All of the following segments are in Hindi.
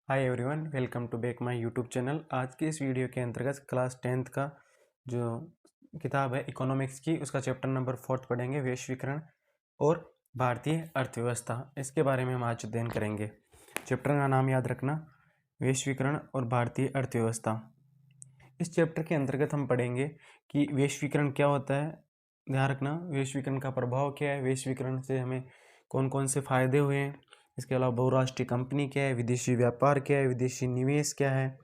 Hi everyone, welcome to back my YouTube channel. आज के इस वीडियो के अंतर्गत क्लास 10th का जो किताब है इकोनॉमिक्स की, उसका चैप्टर नंबर 4 पढ़ेंगे, वैश्वीकरण और भारतीय अर्थव्यवस्था। इसके बारे में हम आज अध्ययन करेंगे। चैप्टर का नाम याद रखना, वैश्वीकरण और भारतीय अर्थव्यवस्था। इस चैप्टर के अंतर्गत हम पढ़ेंगे कि वैश्वीकरण क्या होता है। ध्यान रखना, वैश्वीकरण का प्रभाव क्या है, वैश्वीकरण से हमें कौन कौन से फायदे हुए हैं। इसके अलावा बहुराष्ट्रीय कंपनी क्या है, विदेशी व्यापार क्या है, विदेशी निवेश क्या है,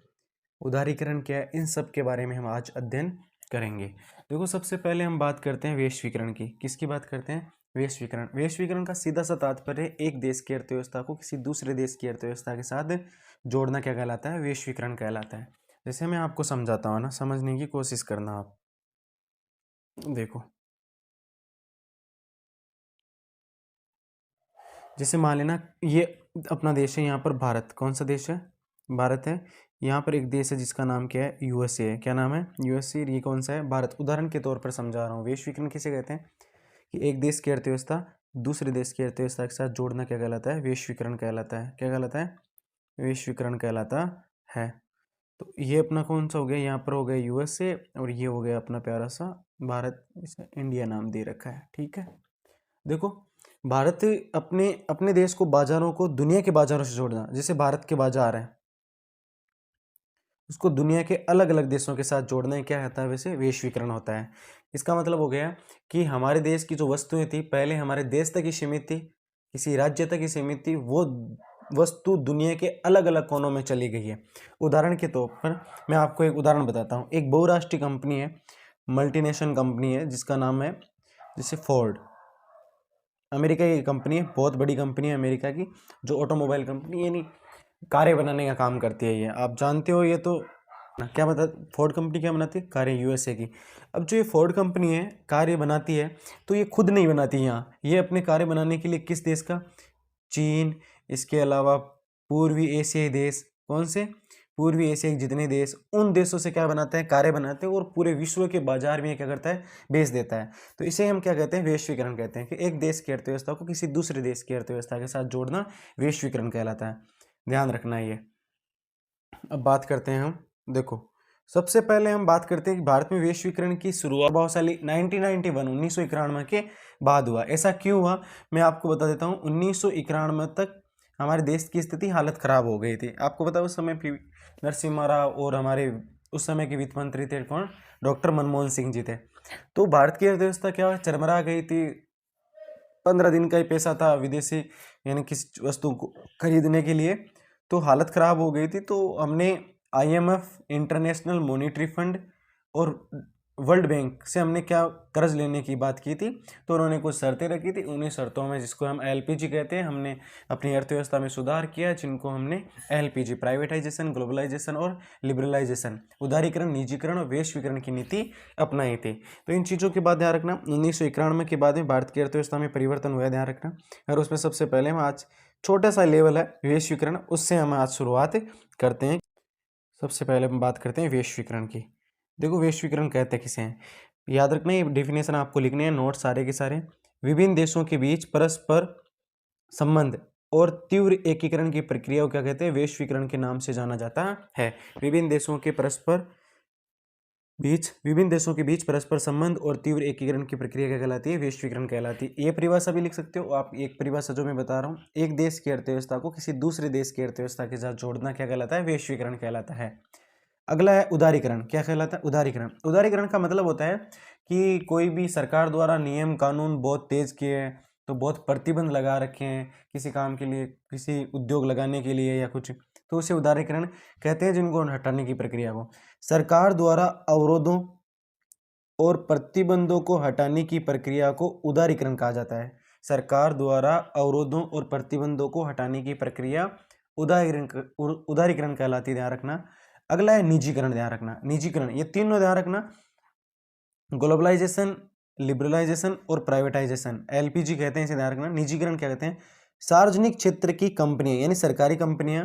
उदारीकरण क्या है, इन सब के बारे में हम आज अध्ययन करेंगे। देखो, सबसे पहले हम बात करते हैं वैश्वीकरण की। किसकी बात करते हैं? वैश्वीकरण। वैश्वीकरण का सीधा सा तात्पर्य एक देश की अर्थव्यवस्था को किसी दूसरे देश की अर्थव्यवस्था के साथ जोड़ना क्या कहलाता है? वैश्वीकरण कहलाता है। जैसे मैं आपको समझाता हूँ ना, समझने की कोशिश करना आप। देखो, जैसे मान लेना ये अपना देश है, यहाँ पर भारत। कौन सा देश है? भारत है। यहाँ पर एक देश है जिसका नाम क्या है? यूएसए है। क्या नाम है? यूएसए। ये कौन सा है? भारत। उदाहरण के तौर पर समझा रहा हूँ। वैश्वीकरण किसे कहते हैं? कि एक देश की अर्थव्यवस्था दूसरे देश की अर्थव्यवस्था के साथ जोड़ना क्या कहलाता है? वैश्वीकरण कहलाता है। क्या कहलाता है? वैश्वीकरण कहलाता है। तो ये अपना कौन सा हो गया? यहाँ पर हो गया यूएसए, और ये हो गया अपना प्यारा सा भारत। इसे इंडिया नाम दे रखा है। ठीक है। देखो, भारत अपने अपने देश को, बाजारों को दुनिया के बाजारों से जोड़ना। जैसे भारत के बाजार हैं, उसको दुनिया के अलग अलग देशों के साथ जोड़ना ही क्या होता है? वैसे वैश्वीकरण होता है। इसका मतलब हो गया कि हमारे देश की जो वस्तुएं थी, पहले हमारे देश तक ही सीमित थी, किसी राज्य तक ही सीमित थी, वो वस्तु दुनिया के अलग अलग कोनों में चली गई है। उदाहरण के तौर पर मैं आपको एक उदाहरण बताता हूँ। एक बहुराष्ट्रीय कंपनी है, मल्टीनेशनल कंपनी है, जिसका नाम है जैसे फोर्ड। अमेरिका की कंपनी है, बहुत बड़ी कंपनी है अमेरिका की, जो ऑटोमोबाइल कंपनी यानी कारें बनाने का काम करती है। ये आप जानते हो। ये तो क्या बता, फोर्ड कंपनी क्या बनाती है? कारें, यूएसए की। अब जो ये फोर्ड कंपनी है, कारें बनाती है, तो ये खुद नहीं बनाती यहाँ। ये अपने कारें बनाने के लिए किस देश का? चीन, इसके अलावा पूर्वी एशियाई देश। कौन से? पूर्वी एशिया के जितने देश, उन देशों से क्या बनाते हैं? कारें बनाते हैं, और पूरे विश्व के बाजार में क्या करता है? बेच देता है। तो इसे हम क्या कहते हैं? वैश्वीकरण कहते हैं। कि एक देश की अर्थव्यवस्था को किसी दूसरे देश की अर्थव्यवस्था के साथ जोड़ना वैश्वीकरण कहलाता है। ध्यान रखना ये। अब बात करते हैं हम। देखो, सबसे पहले हम बात करते हैं कि भारत में वैश्वीकरण की शुरुआत प्रभावशाली 1991 के बाद हुआ। ऐसा क्यों हुआ, मैं आपको बता देता हूँ। 1991 तक हमारे देश की स्थिति, हालत खराब हो गई थी। आपको पता है उस समय पी नरसिम्हा राव और हमारे उस समय के वित्त मंत्री थे कौन? डॉक्टर मनमोहन सिंह जी थे। तो भारत की अर्थव्यवस्था क्या चरमरा गई थी। 15 दिन का ही पैसा था विदेशी, यानी किसी वस्तु को खरीदने के लिए, तो हालत ख़राब हो गई थी। तो हमने आईएमएफ, इंटरनेशनल मॉनेटरी फंड और वर्ल्ड बैंक से हमने क्या कर्ज लेने की बात की थी। तो उन्होंने कुछ शर्तें रखी थी। उन्हीं शर्तों में, जिसको हम एलपीजी कहते हैं, हमने अपनी अर्थव्यवस्था में सुधार किया, जिनको हमने एलपीजी, प्राइवेटाइजेशन, ग्लोबलाइजेशन और लिबरलाइजेशन, उदारीकरण, निजीकरण और वैश्वीकरण की नीति अपनाई थी। तो इन चीज़ों के बाद ध्यान रखना, 1991 के बाद में भारत की अर्थव्यवस्था में परिवर्तन हुआ, ध्यान रखना। और उसमें सबसे पहले हम आज छोटा सा लेवल है वैश्वीकरण, उससे हम आज शुरुआत करते हैं। सबसे पहले हम बात करते हैं वैश्वीकरण की। देखो, वैश्वीकरण कहते किसे हैं? याद रखना, ये डेफिनेशन आपको लिखने हैं, नोट सारे के सारे। विभिन्न देशों के बीच परस्पर संबंध और तीव्र एकीकरण की प्रक्रिया को क्या कहते हैं? वैश्वीकरण के नाम से जाना जाता है। विभिन्न देशों के बीच परस्पर संबंध और तीव्र एकीकरण की प्रक्रिया क्या कहलाती है? वैश्वीकरण कहलाती है। ये परिभाषा भी लिख सकते हो आप। एक परिभाषा जो मैं बता रहा हूँ, एक देश की अर्थव्यवस्था को किसी दूसरे देश की अर्थव्यवस्था के साथ जोड़ना क्या कहलाता है? वैश्वीकरण कहलाता है। अगला है उदारीकरण। क्या कहलाता है? उदारीकरण। उदारीकरण का मतलब होता है कि कोई भी सरकार द्वारा नियम कानून बहुत तेज किए हैं, तो बहुत प्रतिबंध लगा रखे हैं किसी काम के लिए, किसी उद्योग लगाने के लिए या कुछ, तो उसे उदारीकरण कहते हैं, जिनको हटाने की प्रक्रिया को। सरकार द्वारा अवरोधों और प्रतिबंधों को हटाने की प्रक्रिया को उदारीकरण कहा जाता है। सरकार द्वारा अवरोधों और प्रतिबंधों को हटाने की प्रक्रिया उदारीकरण कहलाती है। ध्यान रखना। अगला है निजीकरण। ध्यान रखना, निजीकरण, ये तीनों ध्यान रखना। ग्लोबलाइजेशन, लिबरलाइजेशन और प्राइवेटाइजेशन, एलपीजी कहते हैं इसे, ध्यान रखना। निजीकरण क्या कहते हैं? सार्वजनिक क्षेत्र की कंपनियां, यानी सरकारी कंपनियां,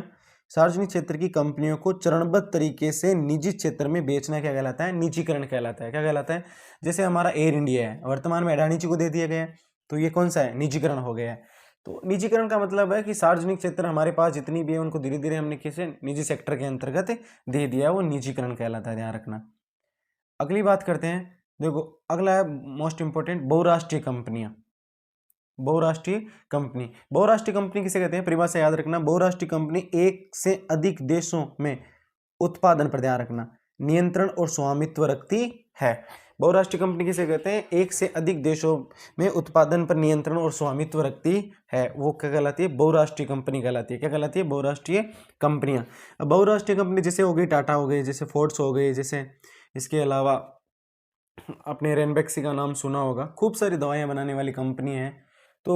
सार्वजनिक क्षेत्र की कंपनियों को चरणबद्ध तरीके से निजी क्षेत्र में बेचना क्या कहलाता है? निजीकरण कहलाता है। क्या कहलाता है? जैसे हमारा एयर इंडिया है, वर्तमान में अडानी जी को दे दिया गया है, तो ये कौन सा है? निजीकरण हो गया है। तो निजीकरण का मतलब है कि सार्वजनिक क्षेत्र हमारे पास जितनी भी है उनको धीरे धीरे हमने किसी निजी सेक्टर के अंतर्गत दे दिया, वो निजीकरण कहलाता है, ध्यान रखना। अगली बात करते हैं, देखो अगला है मोस्ट इंपोर्टेंट, बहुराष्ट्रीय कंपनियां। बहुराष्ट्रीय कंपनी, बहुराष्ट्रीय कंपनी किसे कहते हैं, परिभाषा याद रखना, बहुराष्ट्रीय कंपनी एक से अधिक देशों में उत्पादन पर, ध्यान रखना, नियंत्रण और स्वामित्व रखती है। बहुराष्ट्रीय कंपनी किसे कहते हैं, एक से अधिक देशों में उत्पादन पर नियंत्रण और स्वामित्व रखती है, वो क्या कहलाती है, बहुराष्ट्रीय कंपनी कहलाती है। क्या कहलाती है, बहुराष्ट्रीय कंपनियां। अब बहुराष्ट्रीय कंपनी जैसे हो गई टाटा हो गई, जैसे फोर्ड्स हो गई, जैसे इसके अलावा अपने रेनबैक्सी का नाम सुना होगा, खूब सारी दवाइयाँ बनाने वाली कंपनी है। तो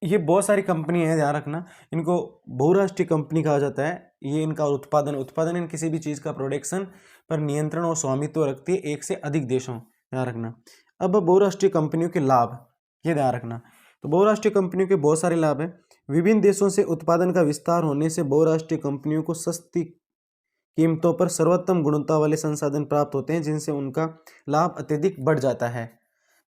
ये बहुत सारी कंपनी है, ध्यान रखना, इनको बहुराष्ट्रीय कंपनी कहा जाता है। ये इनका उत्पादन इन किसी भी चीज़ का प्रोडक्शन पर नियंत्रण और स्वामित्व रखती है एक से अधिक देशों, ध्यान रखना। अब बहुराष्ट्रीय कंपनियों के लाभ, ये ध्यान रखना। तो बहुराष्ट्रीय कंपनियों के बहुत सारे लाभ हैं। विभिन्न देशों से उत्पादन का विस्तार होने से बहुराष्ट्रीय कंपनियों को सस्ती कीमतों पर सर्वोत्तम गुणवत्ता वाले संसाधन प्राप्त होते हैं, जिनसे उनका लाभ अत्यधिक बढ़ जाता है।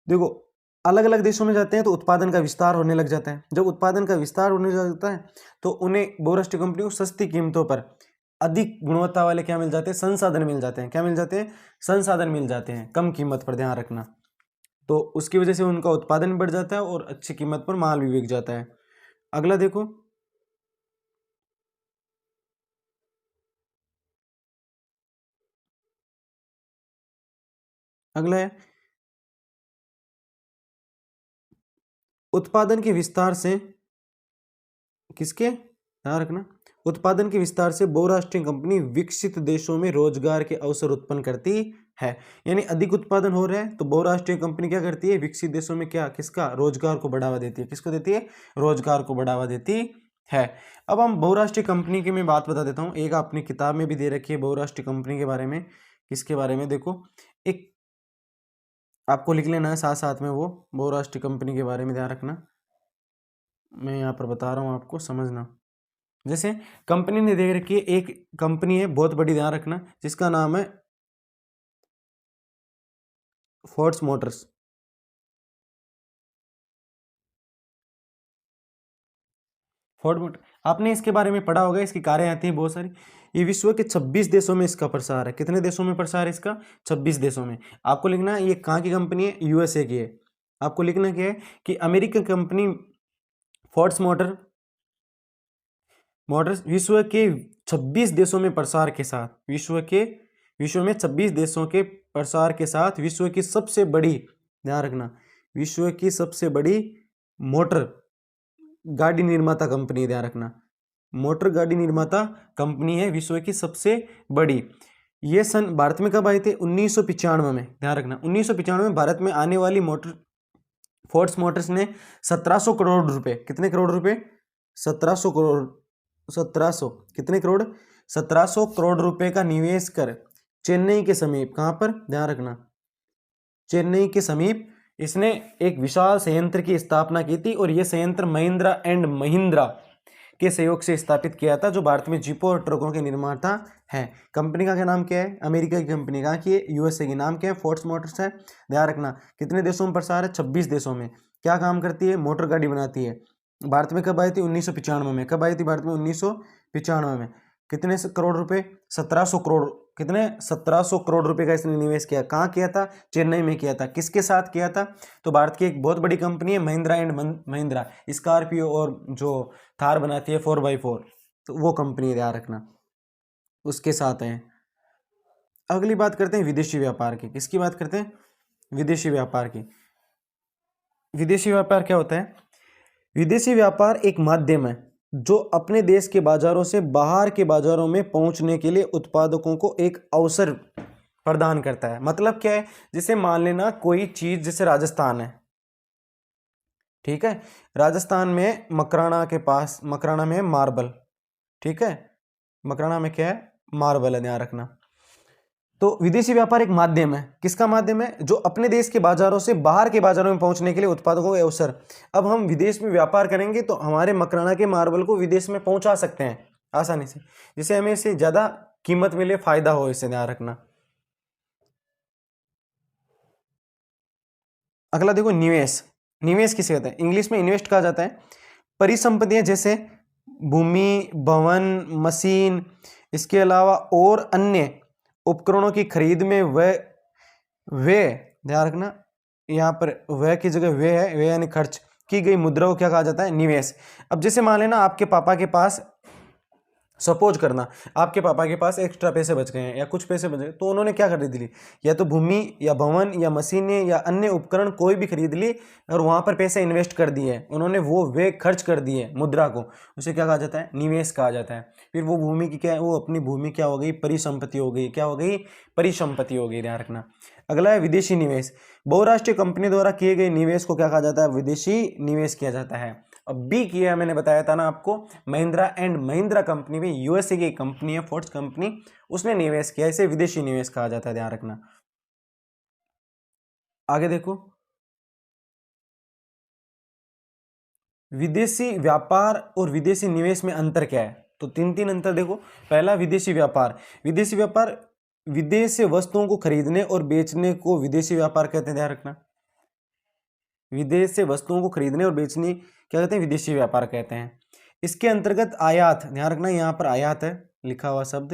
देखो अलग अलग देशों में जाते हैं तो उत्पादन का विस्तार होने लग जाता है। जब उत्पादन का विस्तार होने लग जाता है तो उन्हें बहुराष्ट्रीय कंपनियों को सस्ती कीमतों पर अधिक गुणवत्ता वाले क्या मिल जाते हैं, संसाधन मिल जाते हैं। क्या मिल जाते हैं, संसाधन मिल जाते हैं कम कीमत पर, ध्यान रखना। तो उसकी वजह से उनका उत्पादन बढ़ जाता है और अच्छी कीमत पर माल भी बिक जाता है। अगला देखो, अगला है उत्पादन के विस्तार से, किसके, ध्यान रखना, उत्पादन के विस्तार से बहुराष्ट्रीय कंपनी विकसित देशों में रोजगार के अवसर उत्पन्न करती है। यानी अधिक उत्पादन हो रहा है तो बहुराष्ट्रीय कंपनी क्या करती है, विकसित देशों में क्या, किसका, रोजगार को बढ़ावा देती है। किसको देती है, रोजगार को बढ़ावा देती है। अब हम बहुराष्ट्रीय कंपनी की मैं बात बता देता हूँ, एक अपनी किताब में भी दे रखी है बहुराष्ट्रीय कंपनी के बारे में। किसके बारे में, देखो एक आपको लिख लेना है साथ साथ में, वो बहुराष्ट्रीय कंपनी के बारे में ध्यान रखना, मैं यहाँ पर बता रहा हूँ आपको समझना। जैसे कंपनी ने दे रखी है, एक कंपनी है बहुत बड़ी, ध्यान रखना, जिसका नाम है फोर्ड्स मोटर्स। फोर्ड मोटर, आपने इसके बारे में पढ़ा होगा, इसकी कारें आती हैं बहुत सारी। ये विश्व के 26 देशों में इसका प्रसार है। कितने देशों में प्रसार है इसका, 26 देशों में। आपको लिखना है ये कहाँ की कंपनी है, यूएसए की है। आपको लिखना क्या है कि अमेरिकन कंपनी फोर्ड्स मोटर्स विश्व के 26 देशों में प्रसार के साथ, विश्व में 26 देशों के प्रसार के साथ विश्व की सबसे बड़ी, ध्यान रखना, विश्व की सबसे बड़ी मोटर गाड़ी निर्माता कंपनी, ध्यान रखना, मोटर गाड़ी निर्माता कंपनी है विश्व की सबसे बड़ी। ये सन भारत में कब आए थे, 1995 में, ध्यान रखना, 1995 में भारत में आने वाली मोटर फोर्ड्स मोटर्स ने 1700 करोड़ रुपए, कितने करोड़ रुपए, 1700 करोड़, 1700 कितने करोड़, 1700 करोड़ रुपए का निवेश कर चेन्नई के समीप, कहां पर, ध्यान रखना, चेन्नई के समीप इसने एक विशाल संयंत्र की स्थापना की थी। और यह संयंत्र महिंद्रा एंड महिंद्रा के सहयोग से स्थापित किया था, जो भारत में जीपों और ट्रकों के निर्माता है। कंपनी का क्या नाम क्या है, अमेरिका की कंपनी, कहाँ की है, यूएसए की। नाम क्या है, फोर्ड्स मोटर्स है। ध्यान रखना कितने देशों में प्रसार है, 26 देशों में। क्या काम करती है, मोटर गाड़ी बनाती है। भारत में कब आई थी, 1995 में। कब आई थी भारत में, 1995 में। कितने करोड़ रुपए, 1700 करोड़, कितने, 1700 करोड़ रुपए का इसने निवेश किया। कहाँ किया था, चेन्नई में किया था। किसके साथ किया था, तो भारत की एक बहुत बड़ी कंपनी है महिंद्रा एंड महिंद्रा, स्कॉर्पियो और जो थार बनाती है 4x4, तो वो कंपनी, ध्यान रखना, उसके साथ है। अगली बात करते हैं विदेशी व्यापार की। किसकी बात करते हैं, विदेशी व्यापार की। विदेशी व्यापार क्या होता है, विदेशी व्यापार एक माध्यम है जो अपने देश के बाजारों से बाहर के बाजारों में पहुंचने के लिए उत्पादकों को एक अवसर प्रदान करता है। मतलब क्या है, जैसे मान लेना कोई चीज, जैसे राजस्थान है, ठीक है, राजस्थान में मकराना के पास, मकराना में मार्बल, ठीक है, मकराना में क्या है, मार्बल है, ध्यान रखना। तो विदेशी व्यापार एक माध्यम है, किसका माध्यम है, जो अपने देश के बाजारों से बाहर के बाजारों में पहुंचने के लिए उत्पादकों के अवसर। अब हम विदेश में व्यापार करेंगे तो हमारे मकराना के मार्बल को विदेश में पहुंचा सकते हैं आसानी से, जिससे हमें इससे ज्यादा कीमत मिले, फायदा हो, इससे ध्यान रखना। अगला देखो निवेश। निवेश किसे कहते हैं, इंग्लिश में इन्वेस्ट कहा जाता है। परिसंपत्तियां जैसे भूमि, भवन, मशीन, इसके अलावा और अन्य उपकरणों की खरीद में वे ध्यान रखना, यहाँ पर व्यय की जगह वे है, वे यानी खर्च की गई मुद्रा को क्या कहा जाता है? निवेश। अब जैसे मान लेना आपके पापा के पास, सपोज करना आपके पापा के पास एक्स्ट्रा पैसे बच गए हैं या कुछ पैसे बच गए, तो उन्होंने क्या खरीद ली? या तो भूमि या भवन या मशीनें या अन्य उपकरण कोई भी खरीद ली और वहां पर पैसे इन्वेस्ट कर दिए उन्होंने, वो वे खर्च कर दिए मुद्रा को, उसे क्या कहा जाता है? निवेश कहा जाता है। फिर वो भूमि की क्या है? वो अपनी भूमि क्या हो गई? परिसंपत्ति हो गई। क्या हो गई? परिसंपत्ति हो गई। ध्यान रखना। अगला है विदेशी निवेश। बहुराष्ट्रीय कंपनी द्वारा किए गए निवेश को क्या कहा जाता है? विदेशी निवेश किया जाता है। अब बी किया, मैंने बताया था ना आपको, महिंद्रा एंड महिंद्रा कंपनी भी यूएसए की कंपनी है, फोर्ड्स कंपनी, उसने निवेश किया, इसे विदेशी निवेश कहा जाता है। ध्यान रखना। आगे देखो, विदेशी व्यापार और विदेशी निवेश में अंतर क्या है? तो तीन अंतर देखो। पहला, विदेशी व्यापार। विदेशी व्यापार, विदेश से वस्तुओं को खरीदने और बेचने को विदेशी व्यापार कहते हैं। ध्यान रखना। विदेश से वस्तुओं को खरीदने और बेचने क्या कहते हैं? विदेशी व्यापार कहते हैं। इसके अंतर्गत आयात, ध्यान रखना यहाँ पर आयात है लिखा हुआ शब्द,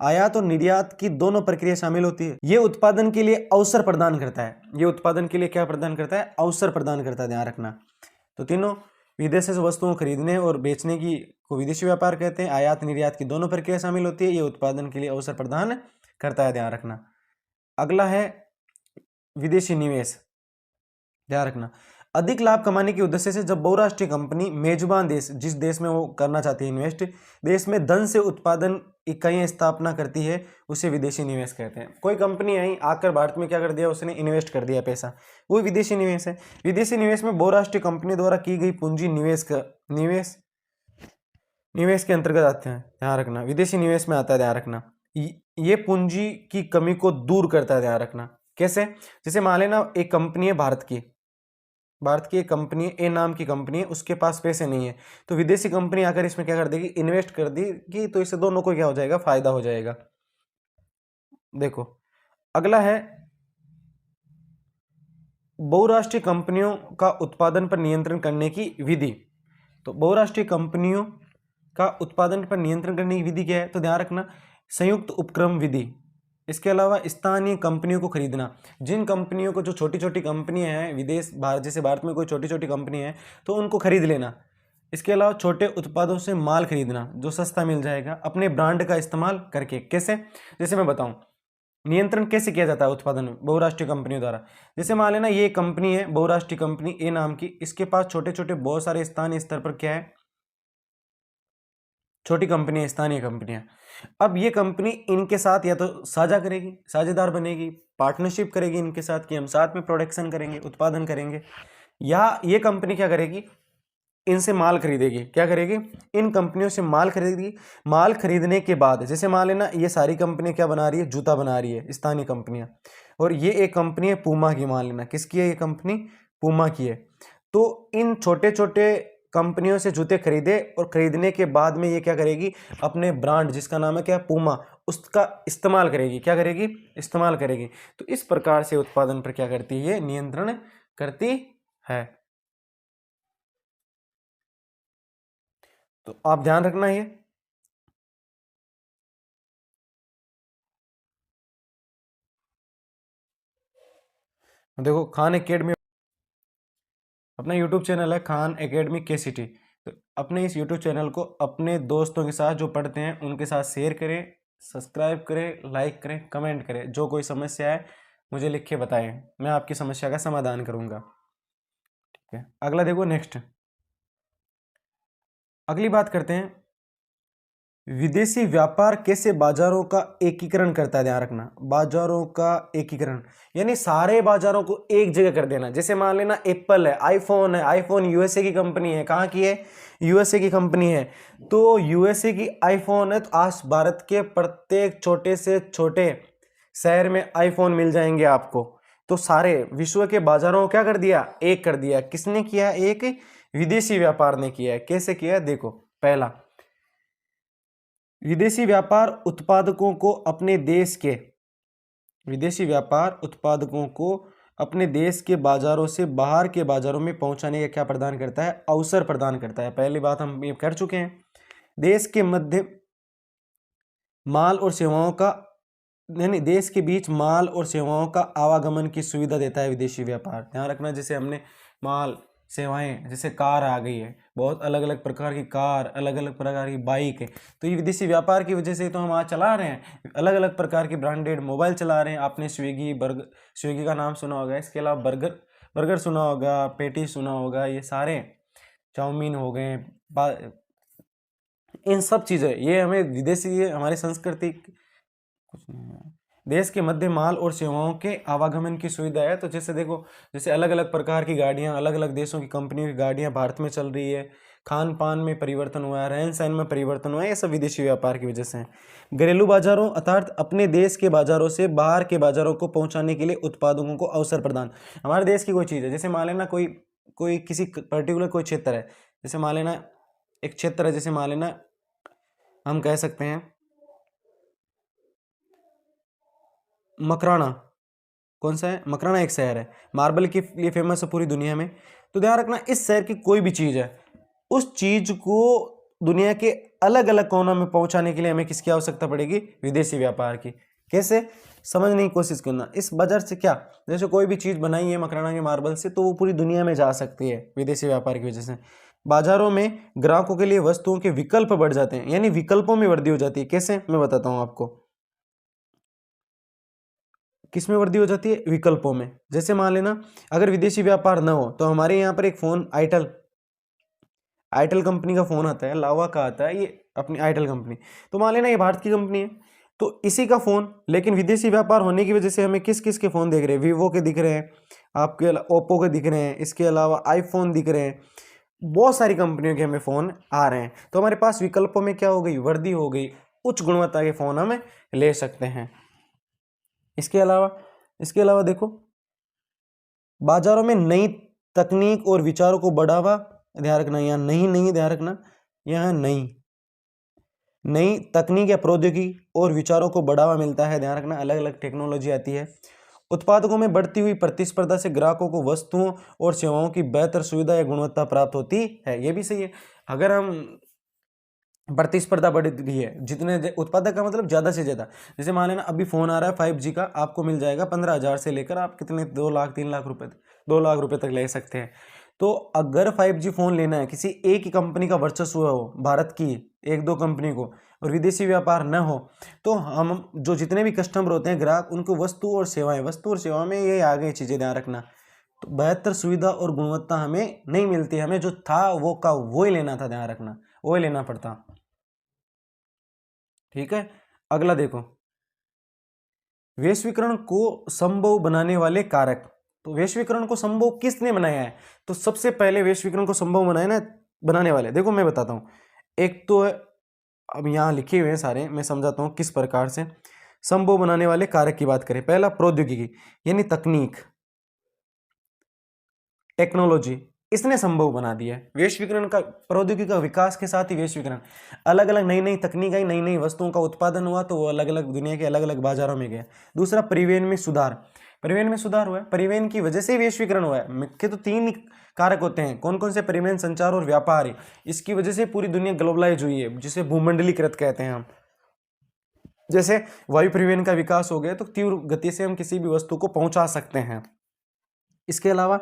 आयात और निर्यात की दोनों प्रक्रिया शामिल होती है। ये उत्पादन के लिए अवसर प्रदान करता है। ये उत्पादन के लिए क्या प्रदान करता है? अवसर प्रदान करता है। ध्यान रखना। तो तीनों, विदेश से वस्तुओं को खरीदने और बेचने की को विदेशी व्यापार कहते हैं। आयात निर्यात की दोनों प्रक्रिया शामिल होती है। ये उत्पादन के लिए अवसर प्रदान करता है। ध्यान रखना। अगला है विदेशी निवेश। ध्यान रखना। अधिक लाभ कमाने के उद्देश्य से जब बहुराष्ट्रीय कंपनी मेजबान देश, जिस देश में वो करना चाहती है इन्वेस्ट, देश में धन से उत्पादन इकाइयां स्थापना करती है, उसे विदेशी निवेश कहते हैं। कोई कंपनी आई आकर भारत में क्या कर दिया? उसने इन्वेस्ट कर दिया पैसा, वो विदेशी निवेश है। विदेशी निवेश में बहुराष्ट्रीय कंपनी द्वारा की गई पूंजी निवेश के अंतर्गत आते हैं। ध्यान रखना। विदेशी निवेश में आता है। ध्यान रखना। ये पूंजी की कमी को दूर करता है। ध्यान रखना। कैसे? जैसे मान लेना एक कंपनी है भारत की एक कंपनी, ए नाम की कंपनी है, उसके पास पैसे नहीं है, तो विदेशी कंपनी आकर इसमें क्या कर देगी? इन्वेस्ट कर देगी, तो इससे दोनों को क्या हो जाएगा? फायदा हो जाएगा। देखो, अगला है बहुराष्ट्रीय कंपनियों का उत्पादन पर नियंत्रण करने की विधि। तो बहुराष्ट्रीय कंपनियों का उत्पादन पर नियंत्रण करने की विधि क्या है? तो ध्यान रखना, संयुक्त उपक्रम विधि। इसके अलावा स्थानीय कंपनियों को खरीदना। जिन कंपनियों को, जो छोटी छोटी कंपनियां हैं विदेश, भारत जैसे भारत में कोई छोटी छोटी कंपनी है, तो उनको खरीद लेना। इसके अलावा छोटे उत्पादों से माल खरीदना जो सस्ता मिल जाएगा, अपने ब्रांड का इस्तेमाल करके। कैसे? जैसे मैं बताऊं, नियंत्रण कैसे किया जाता है उत्पादन में बहुराष्ट्रीय कंपनियों द्वारा। जैसे मान लेना ये कंपनी है, बहुराष्ट्रीय कंपनी ए नाम की, इसके पास छोटे छोटे बहुत सारे स्थानीय स्तर पर क्या है? छोटी कंपनियां, स्थानीय कंपनियां। अब ये कंपनी इनके साथ या तो साझा करेगी, साझेदार बनेगी, पार्टनरशिप करेगी इनके साथ कि हम साथ में प्रोडक्शन करेंगे, उत्पादन करेंगे, या ये कंपनी क्या करेगी? इनसे माल खरीदेगी। क्या करेगी? इन कंपनियों से माल खरीदेगी। माल खरीदने के बाद, जैसे मान लेना ये सारी कंपनियां क्या बना रही है? जूता बना रही है, स्थानीय कंपनियां, और ये एक कंपनी है पूमा की, मान लेना किसकी है ये कंपनी? पूमा की है। तो इन छोटे छोटे कंपनियों से जूते खरीदे और खरीदने के बाद में ये क्या करेगी? अपने ब्रांड जिसका नाम है क्या? पूमा, उसका इस्तेमाल करेगी। क्या करेगी? इस्तेमाल करेगी। तो इस प्रकार से उत्पादन पर क्या करती है? नियंत्रण करती है। तो आप ध्यान रखना ये। देखो, खान एकेडमी अपना यूट्यूब चैनल है, खान एकेडमी के सिटी। तो अपने इस यूट्यूब चैनल को अपने दोस्तों के साथ जो पढ़ते हैं उनके साथ शेयर करें, सब्सक्राइब करें, लाइक करें, कमेंट करें। जो कोई समस्या है मुझे लिख के बताएं, मैं आपकी समस्या का समाधान करूंगा। ठीक है, अगला देखो, नेक्स्ट अगली बात करते हैं, विदेशी व्यापार कैसे बाजारों का एकीकरण करता है। ध्यान रखना, बाजारों का एकीकरण यानी सारे बाजारों को एक जगह कर देना। जैसे मान लेना एप्पल है, आईफोन है, आईफोन यूएसए की कंपनी है। कहाँ की है? यूएसए की कंपनी है। तो यूएसए की आईफोन है, तो आज भारत के प्रत्येक छोटे से छोटे शहर में आईफोन मिल जाएंगे आपको। तो सारे विश्व के बाजारों को क्या कर दिया? एक कर दिया। किसने किया? एक विदेशी व्यापार ने किया है। कैसे किया? देखो, पहला, विदेशी व्यापार उत्पादकों को अपने देश के, विदेशी व्यापार उत्पादकों को अपने देश के बाजारों से बाहर के बाजारों में पहुंचाने का क्या प्रदान करता है? अवसर प्रदान करता है। पहली बात हम ये कर चुके हैं। देश के मध्य माल और सेवाओं का यानी देश के बीच माल और सेवाओं का आवागमन की सुविधा देता है विदेशी व्यापार। ध्यान रखना, जैसे हमने माल सेवाएं, जैसे कार आ गई है, बहुत अलग अलग प्रकार की कार, अलग अलग प्रकार की बाइक है, तो ये विदेशी व्यापार की वजह से तो हम आज चला रहे हैं। अलग अलग प्रकार के ब्रांडेड मोबाइल चला रहे हैं। आपने स्विगी का नाम सुना होगा, इसके अलावा बर्गर सुना होगा, पेटी सुना होगा, ये सारे चाउमीन हो गए, इन सब चीज़ें ये हमें विदेशी, ये हमारी संस्कृति कुछ नहीं है। देश के मध्य माल और सेवाओं के आवागमन की सुविधा है। तो जैसे देखो, जैसे अलग अलग प्रकार की गाड़ियां, अलग अलग देशों की कंपनियों की गाड़ियां भारत में चल रही है, खान पान में परिवर्तन हुआ है, रहन सहन में परिवर्तन हुआ है, ये सब विदेशी व्यापार की वजह से है। घरेलू बाजारों अर्थात अपने देश के बाजारों से बाहर के बाजारों को पहुंचाने के लिए उत्पादकों को अवसर प्रदान। हमारे देश की कोई चीज़ है, जैसे मान लेना कोई किसी पर्टिकुलर कोई क्षेत्र है, जैसे मान लेना एक क्षेत्र है, जैसे मान लेना हम कह सकते हैं मकराना। कौन सा है? मकराना एक शहर है, मार्बल के लिए फेमस है पूरी दुनिया में। तो ध्यान रखना, इस शहर की कोई भी चीज़ है, उस चीज़ को दुनिया के अलग अलग कोनों में पहुंचाने के लिए हमें किसकी आवश्यकता पड़ेगी? विदेशी व्यापार की। कैसे? समझने की कोशिश करना। इस बाजार से क्या, जैसे कोई भी चीज़ बनाई है मकराना के मार्बल से, तो वो पूरी दुनिया में जा सकती है विदेशी व्यापार की वजह से। बाजारों में ग्राहकों के लिए वस्तुओं के विकल्प बढ़ जाते हैं, यानी विकल्पों में वृद्धि हो जाती है। कैसे? मैं बताता हूँ आपको। किस में वृद्धि हो जाती है? विकल्पों में। जैसे मान लेना अगर विदेशी व्यापार न हो तो हमारे यहाँ पर एक फ़ोन आईटेल कंपनी का फ़ोन आता है, लावा का आता है, ये अपनी आईटेल कंपनी। तो मान लेना ये भारत की कंपनी है, तो इसी का फ़ोन, लेकिन विदेशी व्यापार होने की वजह से हमें किस किस के फ़ोन दिख रहे हैं? वीवो के दिख रहे हैं, आपके ओप्पो के दिख रहे हैं, इसके अलावा आईफोन दिख रहे हैं, बहुत सारी कंपनियों के हमें फ़ोन आ रहे हैं। तो हमारे पास विकल्पों में क्या हो गई? वृद्धि हो गई। उच्च गुणवत्ता के फ़ोन हमें ले सकते हैं। इसके अलावा देखो, बाजारों में नई तकनीक और विचारों को बढ़ावा, ध्यान रखना यहाँ नहीं ध्यान रखना, यहाँ नई तकनीक या प्रौद्योगिकी और विचारों को बढ़ावा मिलता है। ध्यान रखना, अलग अलग टेक्नोलॉजी आती है। उत्पादकों में बढ़ती हुई प्रतिस्पर्धा से ग्राहकों को वस्तुओं और सेवाओं की बेहतर सुविधा या गुणवत्ता प्राप्त होती है। ये भी सही है। अगर हम प्रतिस्पर्धा बढ़ रही है, जितने उत्पादक का मतलब ज़्यादा से ज़्यादा, जैसे मान लेना अभी फ़ोन आ रहा है 5G का, आपको मिल जाएगा 15,000 से लेकर आप कितने 2 लाख 3 लाख रुपए, 2 लाख रुपए तक ले सकते हैं। तो अगर 5G फ़ोन लेना है, किसी एक ही कंपनी का वर्चस्व हो, भारत की एक दो कंपनी को, और विदेशी व्यापार न हो, तो हम जो जितने भी कस्टमर होते हैं, ग्राहक, उनको वस्तु और सेवाओं में ये आ गई चीज़ें, ध्यान रखना। तो बेहतर सुविधा और गुणवत्ता हमें नहीं मिलती, हमें जो था वो ही लेना था, ध्यान रखना, वो ही लेना पड़ता। ठीक है, अगला देखो, वैश्वीकरण को संभव बनाने वाले कारक। तो वैश्वीकरण को संभव किसने बनाया है? तो सबसे पहले वैश्वीकरण को संभव बनाने वाले, देखो मैं बताता हूँ। एक तो है, अब यहाँ लिखे हुए हैं सारे, मैं समझाता हूँ किस प्रकार से संभव बनाने वाले कारक की बात करें। पहला प्रौद्योगिकी, यानी तकनीक, टेक्नोलॉजी, इसने संभव बना दिया है वैश्वीकरण का। प्रौद्योगिकी का विकास के साथ ही वैश्वीकरण, अलग अलग नई नई तकनीक आई, नई नई वस्तुओं का उत्पादन हुआ, तो वो अलग अलग दुनिया के अलग अलग बाजारों में गया। दूसरा, परिवहन में सुधार हुआ है, परिवहन की वजह से वैश्वीकरण हुआ है। मुख्य तो 3 कारक होते हैं, कौन कौन से? परिवहन, संचार और व्यापार। इसकी वजह से पूरी दुनिया ग्लोबलाइज हुई है, जिसे भूमंडलीकृत कहते हैं हम। जैसे वायु परिवहन का विकास हो गया, तो तीव्र गति से हम किसी भी वस्तु को पहुंचा सकते हैं। इसके अलावा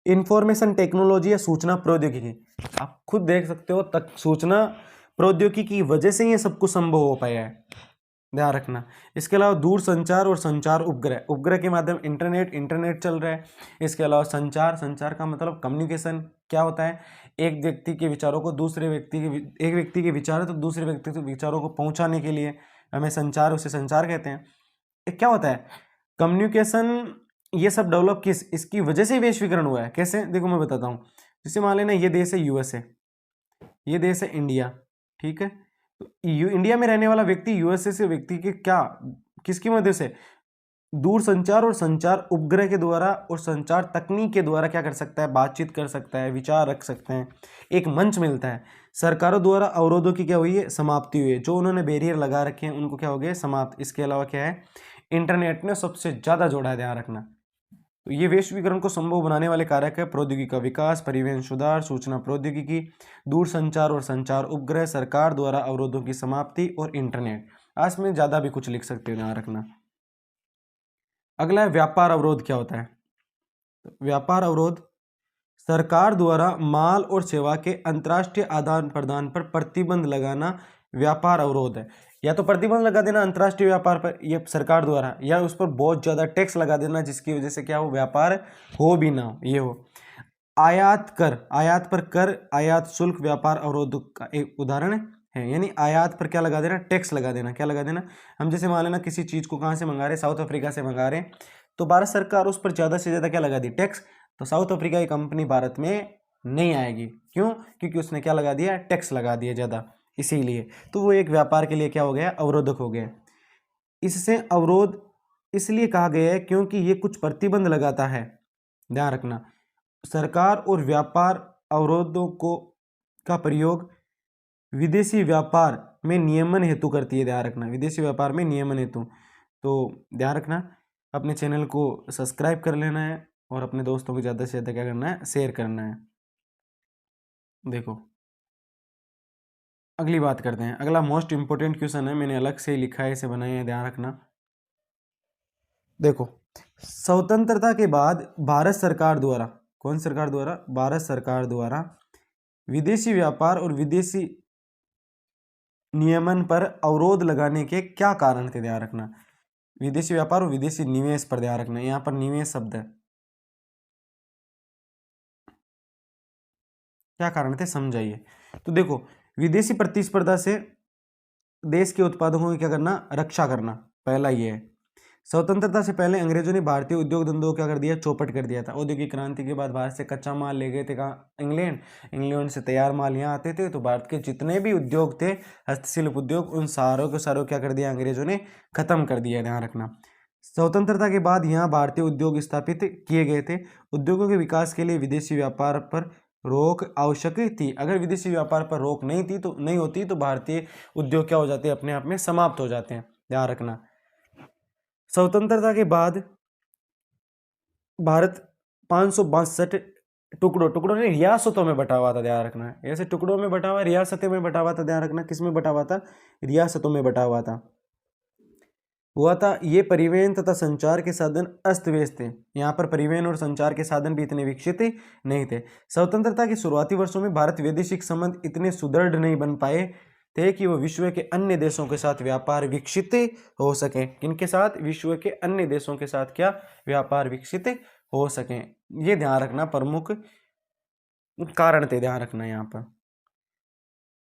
इंफॉर्मेशन टेक्नोलॉजी या सूचना प्रौद्योगिकी, आप खुद देख सकते हो, सूचना प्रौद्योगिकी की वजह से ये सब कुछ संभव हो पाया है, ध्यान रखना। इसके अलावा दूर संचार और संचार उपग्रह के माध्यम इंटरनेट चल रहा है। इसके अलावा संचार का मतलब कम्युनिकेशन क्या होता है? एक व्यक्ति के विचारों को एक व्यक्ति के विचार है तो दूसरे व्यक्ति के विचारों को पहुंचाने के लिए हमें उसे संचार कहते हैं। क्या होता है? कम्युनिकेशन। ये सब डेवलप इसकी वजह से वैश्वीकरण हुआ है। कैसे? देखो मैं बताता हूँ। जैसे मान लेना ये देश है यूएसए, ये देश है इंडिया, ठीक है। तो इंडिया में रहने वाला व्यक्ति यूएसए से व्यक्ति के किसकी मदद से? दूर संचार और संचार उपग्रह के द्वारा और संचार तकनीक के द्वारा क्या कर सकता है? बातचीत कर सकता है, विचार रख सकते हैं, एक मंच मिलता है। सरकारों द्वारा अवरोधों की क्या हुई है? समाप्ति हुई है। जो उन्होंने बैरियर लगा रखे हैं उनको क्या हो गया? समाप्त। इसके अलावा क्या है? इंटरनेट ने सबसे ज़्यादा जोड़ा है, ध्यान रखना। तो ये वैश्वीकरण को संभव बनाने वाले कारक है प्रौद्योगिकी का विकास, परिवहन सुधार, सूचना प्रौद्योगिकी, दूरसंचार और संचार उपग्रह, सरकार द्वारा अवरोधों की समाप्ति और इंटरनेट। आज में ज़्यादा भी कुछ लिख सकते हो, ध्यान रखना। अगला है व्यापार अवरोध क्या होता है। व्यापार अवरोध सरकार द्वारा माल और सेवा के अंतर्राष्ट्रीय आदान प्रदान पर प्रतिबंध लगाना व्यापार अवरोध है। या तो प्रतिबंध लगा देना अंतर्राष्ट्रीय व्यापार पर ये सरकार द्वारा, या उस पर बहुत ज़्यादा टैक्स लगा देना जिसकी वजह से क्या हो, व्यापार हो भी ना हो, ये हो। आयात कर, आयात पर कर, आयात शुल्क व्यापार अवरोध का एक उदाहरण है। यानी आयात पर क्या लगा देना, टैक्स लगा देना। क्या लगा देना, हम जैसे मान लेना किसी चीज़ को कहाँ से मंगा रहे, साउथ अफ्रीका से मंगा रहे, तो भारत सरकार उस पर ज़्यादा से ज़्यादा क्या लगा दी, टैक्स। तो साउथ अफ्रीका की कंपनी भारत में नहीं आएगी, क्यों, क्योंकि उसने क्या लगा दिया, टैक्स लगा दिया ज़्यादा, इसीलिए। तो वो एक व्यापार के लिए क्या हो गया, अवरोधक हो गया। इससे अवरोध इसलिए कहा गया है क्योंकि ये कुछ प्रतिबंध लगाता है, ध्यान रखना। सरकार और व्यापार अवरोधों को का प्रयोग विदेशी व्यापार में नियमन हेतु करती है, ध्यान रखना, विदेशी व्यापार में नियमन हेतु। तो ध्यान रखना, अपने चैनल को सब्सक्राइब कर लेना है और अपने दोस्तों को ज़्यादा से ज़्यादा क्या करना है, शेयर करना है। देखो अगली बात करते हैं। अगला मोस्ट इंपोर्टेंट क्वेश्चन है, मैंने अलग से लिखा है, इसे बनाया है, ध्यान रखना। देखो स्वतंत्रता के बाद भारत सरकार द्वारा, कौन सरकार द्वारा, भारत सरकार द्वारा विदेशी व्यापार और विदेशी नियमन पर अवरोध लगाने के क्या कारण थे, ध्यान रखना। विदेशी व्यापार और विदेशी निवेश पर ध्यान रखना, यहां पर निवेश शब्द है, क्या कारण थे समझाइए। तो देखो विदेशी प्रतिस्पर्धा से देश के उत्पादकों की क्या करना, रक्षा करना, पहला ये है। स्वतंत्रता से पहले अंग्रेजों ने भारतीय उद्योग धंधों को क्या कर दिया, चौपट कर दिया था। औद्योगिक क्रांति के बाद भारत से कच्चा माल ले गए थे कहाँ, इंग्लैंड, इंग्लैंड से तैयार माल यहाँ आते थे, तो भारत के जितने भी उद्योग थे, हस्तशिल्प उद्योग, उन सारों के सारों क्या कर दिया अंग्रेजों ने, खत्म कर दिया, ध्यान रखना। स्वतंत्रता के बाद यहाँ भारतीय उद्योग स्थापित किए गए थे। उद्योगों के विकास के लिए विदेशी व्यापार पर रोक आवश्यक थी। अगर विदेशी व्यापार पर रोक नहीं होती तो भारतीय उद्योग क्या हो जाते हैं, अपने आप में समाप्त हो जाते हैं, ध्यान रखना। स्वतंत्रता के बाद भारत 562 टुकड़ों ने रियासतों में बटा हुआ था, ध्यान रखना। ऐसे टुकड़ों में बटा हुआ, रियासतों में बटा हुआ था, ध्यान रखना। किस में बटा हुआ था, रियासतों में बटा हुआ था। ये परिवहन तथा संचार के साधन अस्त व्यस्त थे। यहाँ पर परिवहन और संचार के साधन भी इतने विकसित नहीं थे। स्वतंत्रता के शुरुआती वर्षों में भारत वैदेशिक संबंध इतने सुदृढ़ नहीं बन पाए थे कि वो विश्व के अन्य देशों के साथ व्यापार विकसित हो सके। किनके साथ, विश्व के अन्य देशों के साथ क्या व्यापार विकसित हो सके, ये ध्यान रखना, प्रमुख कारण थे, ध्यान रखना यहाँ पर।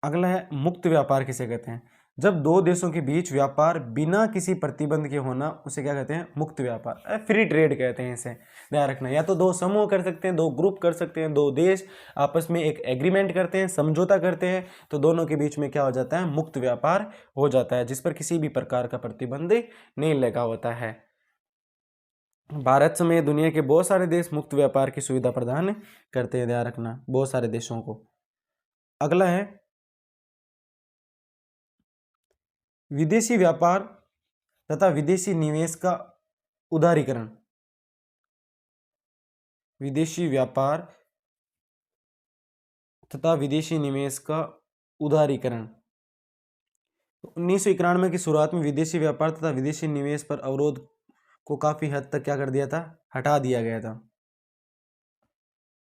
अगला है मुक्त व्यापार किसे कहते हैं। जब दो देशों के बीच व्यापार बिना किसी प्रतिबंध के होना, उसे क्या कहते हैं, मुक्त व्यापार, फ्री ट्रेड कहते हैं इसे, ध्यान रखना। या तो दो समूह कर सकते हैं, दो ग्रुप कर सकते हैं, दो देश आपस में एक एग्रीमेंट करते हैं, समझौता करते हैं, तो दोनों के बीच में क्या हो जाता है, मुक्त व्यापार हो जाता है, जिस पर किसी भी प्रकार का प्रतिबंध नहीं लगा होता है। भारत समेत दुनिया के बहुत सारे देश मुक्त व्यापार की सुविधा प्रदान करते हैं, ध्यान रखना, बहुत सारे देशों को। अगला है विदेशी व्यापार तथा विदेशी निवेश का उदारीकरण। विदेशी व्यापार तथा विदेशी निवेश का उदारीकरण। 1991 की शुरुआत में विदेशी व्यापार तथा विदेशी निवेश पर अवरोध को काफी हद तक क्या कर दिया था, हटा दिया गया था।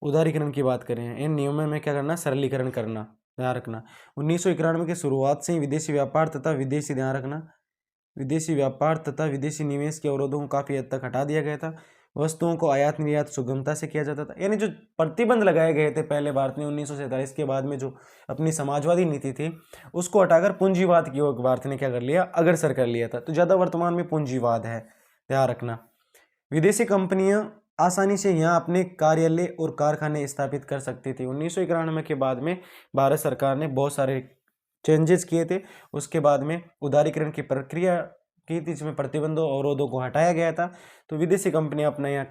उदारीकरण की बात करें, इन नियमों में क्या करना, सरलीकरण करना, ध्यान रखना। 1991 की शुरुआत से ही विदेशी व्यापार तथा विदेशी, ध्यान रखना, विदेशी व्यापार तथा विदेशी निवेश के अवरोधों को काफी हद तक हटा दिया गया था। वस्तुओं को आयात निर्यात सुगमता से किया जाता था। यानी जो प्रतिबंध लगाए गए थे पहले भारत में 1947 के बाद में, जो अपनी समाजवादी नीति थी उसको हटाकर पूंजीवाद की ओर भारत ने क्या कर लिया, अग्रसर कर लिया था। तो ज़्यादा वर्तमान में पूंजीवाद है, ध्यान रखना। विदेशी कंपनियां आसानी से यहाँ अपने कार्यालय और कारखाने स्थापित कर सकती थी। 1991 के बाद में भारत सरकार ने बहुत सारे चेंजेस किए थे। उसके बाद में उदारीकरण की प्रक्रिया की थी, जिसमें प्रतिबंधों और अवरोधों को हटाया गया था। तो विदेशी कंपनियां अपना यहाँ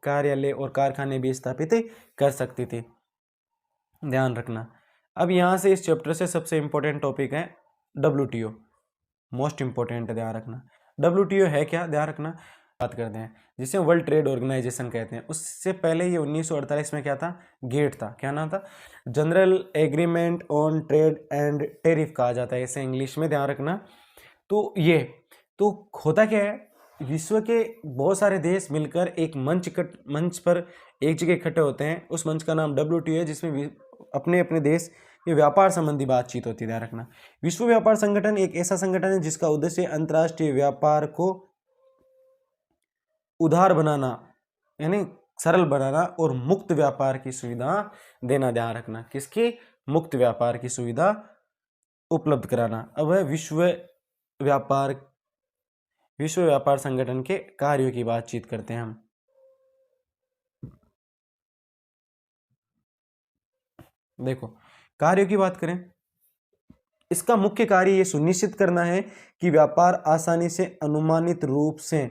कार्यालय और कारखाने भी स्थापित कर सकती थी, ध्यान रखना। अब यहाँ से इस चैप्टर से सबसे इंपॉर्टेंट टॉपिक है WTO, मोस्ट इंपॉर्टेंट है, ध्यान रखना। WTO है क्या, ध्यान रखना। बात करते हैं, जिसे वर्ल्ड ट्रेड ऑर्गेनाइजेशन कहते हैं। उससे पहले ये 1948 में क्या था, गेट था। क्या नाम था, general agreement on trade and tariff कहा जाता है इसे इंग्लिश में, ध्यान रखना। तो ये तो होता क्या है, विश्व के बहुत सारे देश मिलकर एक मंच पर एक जगह इकट्ठे होते हैं। उस मंच का नाम WTO है, जिसमें अपने अपने देश के व्यापार संबंधी बातचीत होती है, ध्यान रखना। विश्व व्यापार संगठन एक ऐसा संगठन है जिसका उद्देश्य अंतर्राष्ट्रीय व्यापार को उदार बनाना, यानी सरल बनाना और मुक्त व्यापार की सुविधा देना, ध्यान रखना। किसकी, मुक्त व्यापार की सुविधा उपलब्ध कराना। अब है विश्व व्यापार संगठन के कार्यों की बातचीत करते हैं हम। देखो, कार्यों की बात करें, इसका मुख्य कार्य यह सुनिश्चित करना है कि व्यापार आसानी से, अनुमानित रूप से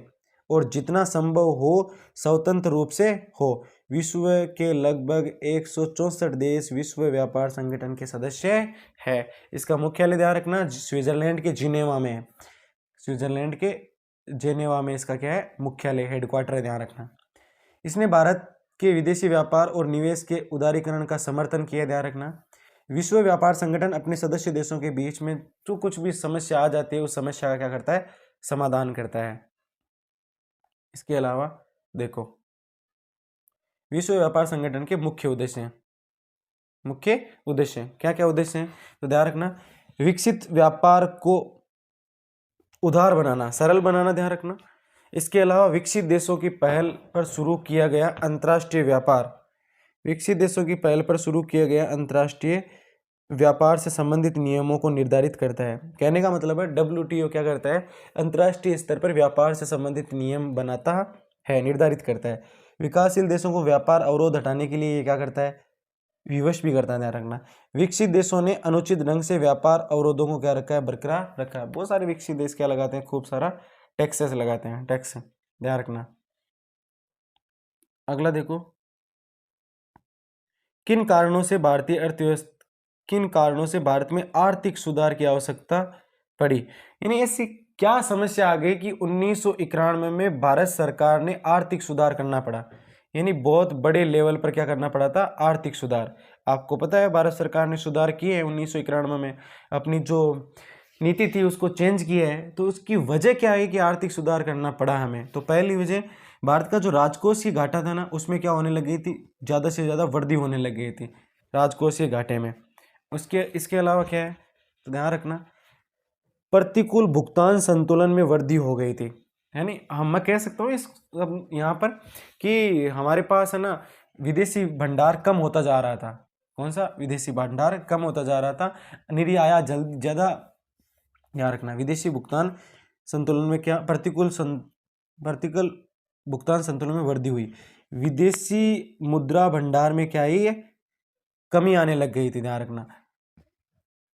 और जितना संभव हो स्वतंत्र रूप से हो। विश्व के लगभग 164 देश विश्व व्यापार संगठन के सदस्य है। इसका मुख्यालय, ध्यान रखना, स्विट्जरलैंड के जिनेवा में है। स्विट्जरलैंड के जेनेवा में इसका क्या है, मुख्यालय, हेडक्वार्टर है, ध्यान रखना। इसने भारत के विदेशी व्यापार और निवेश के उदारीकरण का समर्थन किया, ध्यान रखना। विश्व व्यापार संगठन अपने सदस्य देशों के बीच में जो कुछ भी समस्या आ जाती है, उस समस्या का क्या करता है, समाधान करता है। इसके अलावा देखो, विश्व व्यापार संगठन के मुख्य उद्देश्य क्या क्या उद्देश्य हैं, तो ध्यान रखना, विकसित व्यापार को उदार बनाना, सरल बनाना, ध्यान रखना। इसके अलावा विकसित देशों की पहल पर शुरू किया गया अंतर्राष्ट्रीय व्यापार से संबंधित नियमों को निर्धारित करता है। कहने का मतलब है WTO क्या करता है, अंतर्राष्ट्रीय स्तर पर व्यापार से संबंधित नियम बनाता है, निर्धारित करता है। विकासशील देशों को व्यापार अवरोध हटाने के लिए ये क्या करता है, विवश भी करता है, ध्यान रखना। विकसित देशों ने अनुचित ढंग से व्यापार अवरोधों को क्या रखा है, बरकरार रखा है। बहुत सारे विकसित देश क्या लगाते हैं, खूब सारा टैक्सेस लगाते हैं, टैक्स, ध्यान रखना। अगला देखो, किन कारणों से भारत में आर्थिक सुधार की आवश्यकता पड़ी, यानी ऐसी क्या समस्या आ गई कि 1991 में भारत सरकार ने आर्थिक सुधार करना पड़ा, यानी बहुत बड़े लेवल पर क्या करना पड़ा था, आर्थिक सुधार। आपको पता है भारत सरकार ने सुधार किए हैं 1991 में, अपनी जो नीति थी उसको चेंज किया है। तो उसकी वजह क्या है कि आर्थिक सुधार करना पड़ा हमें, तो पहली वजह, भारत का जो राजकोषीय घाटा था ना, उसमें क्या होने लग गई थी, ज़्यादा से ज़्यादा वृद्धि होने लग गई थी राजकोषीय घाटे में। इसके अलावा क्या है, तो ध्यान रखना, प्रतिकूल भुगतान संतुलन में वृद्धि हो गई थी, यानी मैं कह सकता हूँ इस यहाँ पर कि हमारे पास है ना, विदेशी भंडार कम होता जा रहा था। कौन सा, विदेशी भंडार कम होता जा रहा था, निर्यात ज़्यादा, ध्यान रखना। विदेशी भुगतान संतुलन में क्या, प्रतिकूल भुगतान संतुलन में वृद्धि हुई। विदेशी मुद्रा भंडार में क्या है, कमी आने लग गई थी, ध्यान रखना।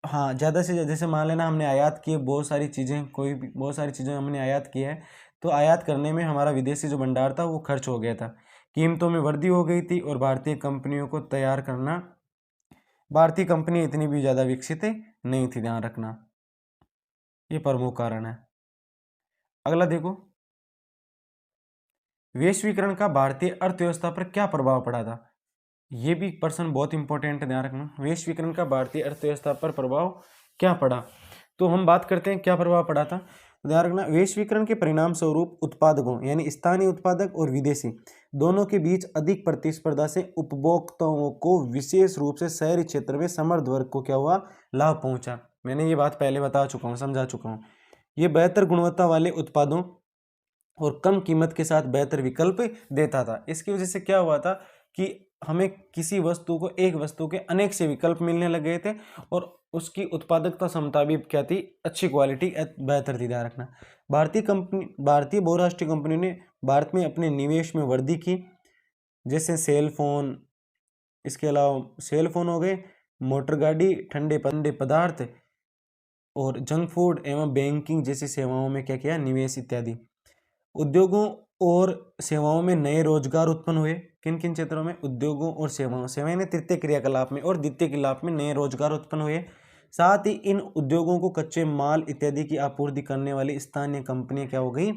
हाँ, ज़्यादा से ज़्यादा, जैसे मान लेना हमने आयात किए बहुत सारी चीज़ें, बहुत सारी चीज़ें हमने आयात की है, तो आयात करने में हमारा विदेशी जो भंडार था वो खर्च हो गया था, कीमतों में वृद्धि हो गई थी, और भारतीय कंपनियों को तैयार करना, भारतीय कंपनी इतनी भी ज़्यादा विकसित नहीं थी, ध्यान रखना। ये प्रमुख कारण है। अगला देखो, वैश्वीकरण का भारतीय अर्थव्यवस्था पर क्या प्रभाव पड़ा था, ये भी प्रश्न बहुत इंपॉर्टेंट है, ध्यान रखना। वैश्वीकरण का भारतीय अर्थव्यवस्था पर प्रभाव क्या पड़ा, तो हम बात करते हैं क्या प्रभाव पड़ा था, ध्यान रखना। वैश्वीकरण के परिणाम स्वरूप उत्पादकों, यानी स्थानीय उत्पादक और विदेशी दोनों के बीच अधिक प्रतिस्पर्धा से उपभोक्ताओं को, विशेष रूप से शहरी क्षेत्र में समृद्ध वर्ग को क्या हुआ, लाभ पहुंचा। मैंने ये बात पहले बता चुका हूँ, समझा चुका हूँ। ये बेहतर गुणवत्ता वाले उत्पादों और कम कीमत के साथ बेहतर विकल्प देता था। इसकी वजह से क्या हुआ था कि हमें किसी वस्तु को, एक वस्तु के अनेक से विकल्प मिलने लग गए थे, और उसकी उत्पादकता क्षमता भी क्या थी, अच्छी क्वालिटी, बेहतर थी, ध्यान रखना। भारतीय बहुराष्ट्रीय कंपनी ने भारत में अपने निवेश में वृद्धि की, जैसे सेल फोन, इसके अलावा सेल फोन हो गए, मोटर गाड़ी, ठंडे पदार्थ और जंक फूड एवं बैंकिंग जैसी सेवाओं में क्या किया, निवेश इत्यादि। उद्योगों और सेवाओं में नए रोजगार उत्पन्न हुए। किन किन क्षेत्रों में, उद्योगों और सेवाएं ने तृतीय क्रियाकलाप में और द्वितीय क्रियाकलाप में नए रोजगार उत्पन्न हुए। साथ ही इन उद्योगों को कच्चे माल इत्यादि की आपूर्ति करने वाली स्थानीय कंपनियां क्या हो गई,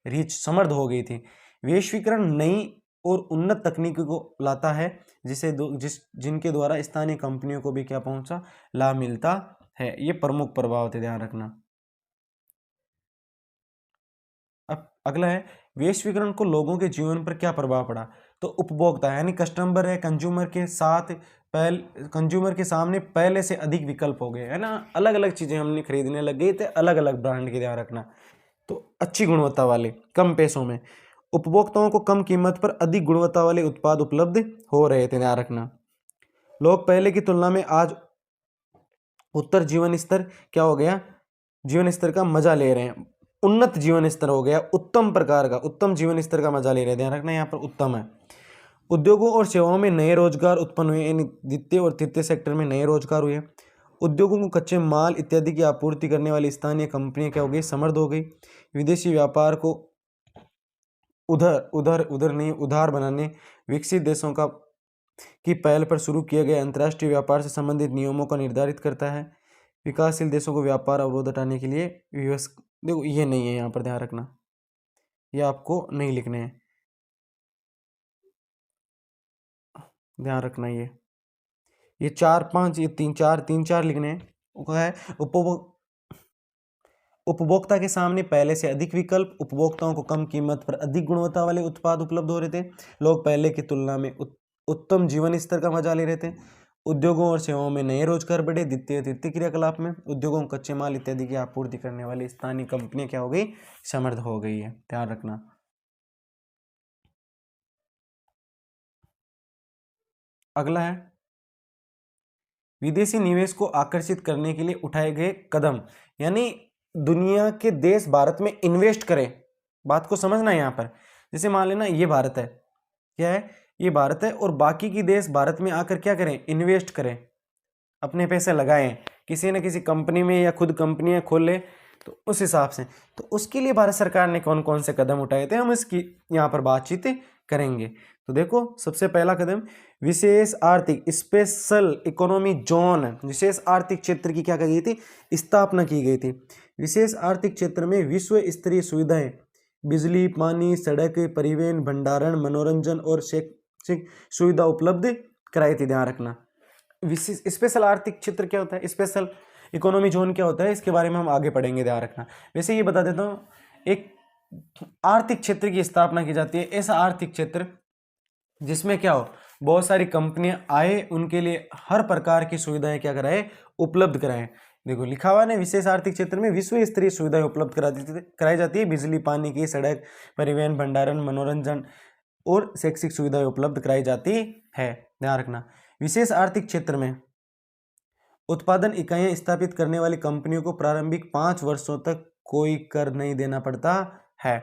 रीच समृद्ध हो गई थी। वैश्वीकरण नई और उन्नत तकनीकी को लाता है जिनके द्वारा स्थानीय कंपनियों को भी क्या पहुंचा, लाभ मिलता है। ये प्रमुख प्रभाव थे, ध्यान रखना। अब अगला है वैश्वीकरण को लोगों के जीवन पर क्या प्रभाव पड़ा। तो उपभोक्ता यानी कस्टमर है, कंज्यूमर के सामने पहले से अधिक विकल्प हो गए है ना, अलग अलग चीजें हमने खरीदने लग गए थे, अलग अलग ब्रांड के, ध्यान रखना। तो अच्छी गुणवत्ता वाले कम पैसों में उपभोक्ताओं को कम कीमत पर अधिक गुणवत्ता वाले उत्पाद उपलब्ध हो रहे थे, ध्यान रखना। लोग पहले की तुलना में आज उत्तर जीवन स्तर क्या हो गया, जीवन स्तर का मजा ले रहे हैं, उन्नत जीवन स्तर हो गया, उत्तम प्रकार का उत्तम जीवन स्तर का मजा ले रहे हैं, ध्यान रखना यहाँ पर उत्तम है। उद्योगों और सेवाओं में नए रोजगार उत्पन्न हुए, यानी द्वितीय और तृतीय सेक्टर में नए रोजगार हुए। उद्योगों को कच्चे माल इत्यादि की आपूर्ति करने वाली स्थानीय कंपनियां क्या हो गई, समृद्ध हो गई। विदेशी व्यापार को उधार बनाने विकसित देशों की पहल पर शुरू किए गए अंतर्राष्ट्रीय व्यापार से संबंधित नियमों का निर्धारित करता है। विकासशील देशों को व्यापार अवरोध हटाने के लिए देखो ये नहीं है, यहाँ पर ध्यान रखना, ये आपको नहीं लिखने हैं, ध्यान रखना। ये चार पांच, ये तीन चार लिखने हैं। क्या है, उपभोक्ता के सामने पहले से अधिक विकल्प, उपभोक्ताओं को कम कीमत पर अधिक गुणवत्ता वाले उत्पाद उपलब्ध हो रहे थे, लोग पहले की तुलना में उत्तम जीवन स्तर का मजा ले रहे थे। उद्योगों और सेवाओं में नए रोजगार बढ़े। द्वितीय तृतीय क्रियाकलाप में उद्योगों को कच्चे माल इत्यादि की आपूर्ति करने वाली स्थानीय कंपनियां क्या हो गई, समृद्ध हो गई है, ध्यान रखना। अगला है विदेशी निवेश को आकर्षित करने के लिए उठाए गए कदम, यानी दुनिया के देश भारत में इन्वेस्ट करें। बात को समझना है यहाँ पर, जैसे मान लेना ये भारत है, क्या है, ये भारत है, और बाकी की देश भारत में आकर क्या करें, इन्वेस्ट करें, अपने पैसे लगाएं किसी न किसी कंपनी में या खुद कंपनियां खोले, तो उस हिसाब से। तो उसके लिए भारत सरकार ने कौन कौन से कदम उठाए थे, हम इसकी यहाँ पर बातचीत करेंगे। तो देखो सबसे पहला कदम, विशेष आर्थिक स्पेशल इकोनॉमी जोन, विशेष आर्थिक क्षेत्र की क्या की गई थी, स्थापना की गई थी। विशेष आर्थिक क्षेत्र में विश्व स्तरीय सुविधाएं, बिजली, पानी, सड़क, परिवहन, भंडारण, मनोरंजन और शैक्षिक सुविधा उपलब्ध कराई थी, ध्यान रखना। विशेष स्पेशल आर्थिक क्षेत्र क्या होता है, स्पेशल इकोनॉमी जोन क्या होता है, इसके बारे में हम आगे पढ़ेंगे, ध्यान रखना। वैसे ये बता देता हूँ, एक आर्थिक क्षेत्र की स्थापना की जाती है, ऐसा आर्थिक क्षेत्र जिसमें क्या हो, बहुत सारी कंपनियां आए, उनके लिए हर प्रकार की सुविधाएं क्या कराए, उपलब्ध कराएं। देखो लिखा हुआ है, विशेष आर्थिक क्षेत्र में विश्व स्तरीय सुविधाएं उपलब्ध कराई जाती है, बिजली, पानी की, सड़क, परिवहन, भंडारण, मनोरंजन और शैक्षिक सुविधाएं उपलब्ध कराई जाती है, ध्यान रखना। विशेष आर्थिक क्षेत्र में उत्पादन इकाइयां स्थापित करने वाली कंपनियों को प्रारंभिक 5 वर्षों तक कोई कर नहीं देना पड़ता है,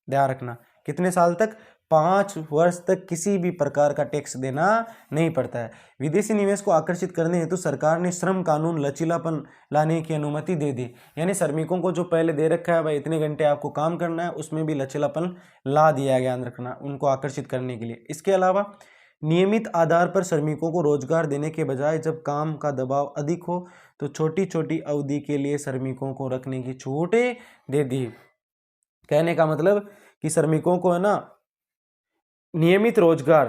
ध्यान रखना। कितने साल तक, 5 वर्ष तक किसी भी प्रकार का टैक्स देना नहीं पड़ता है। विदेशी निवेश को आकर्षित करने हेतु सरकार ने श्रम कानून लचीलापन लाने की अनुमति दे दी, यानी श्रमिकों को जो पहले दे रखा है भाई इतने घंटे आपको काम करना है, उसमें भी लचीलापन ला दिया गया, ध्यान रखना, उनको आकर्षित करने के लिए। इसके अलावा नियमित आधार पर श्रमिकों को रोजगार देने के बजाय जब काम का दबाव अधिक हो तो छोटी छोटी अवधि के लिए श्रमिकों को रखने की छूट दे दी। कहने का मतलब कि श्रमिकों को है ना नियमित रोजगार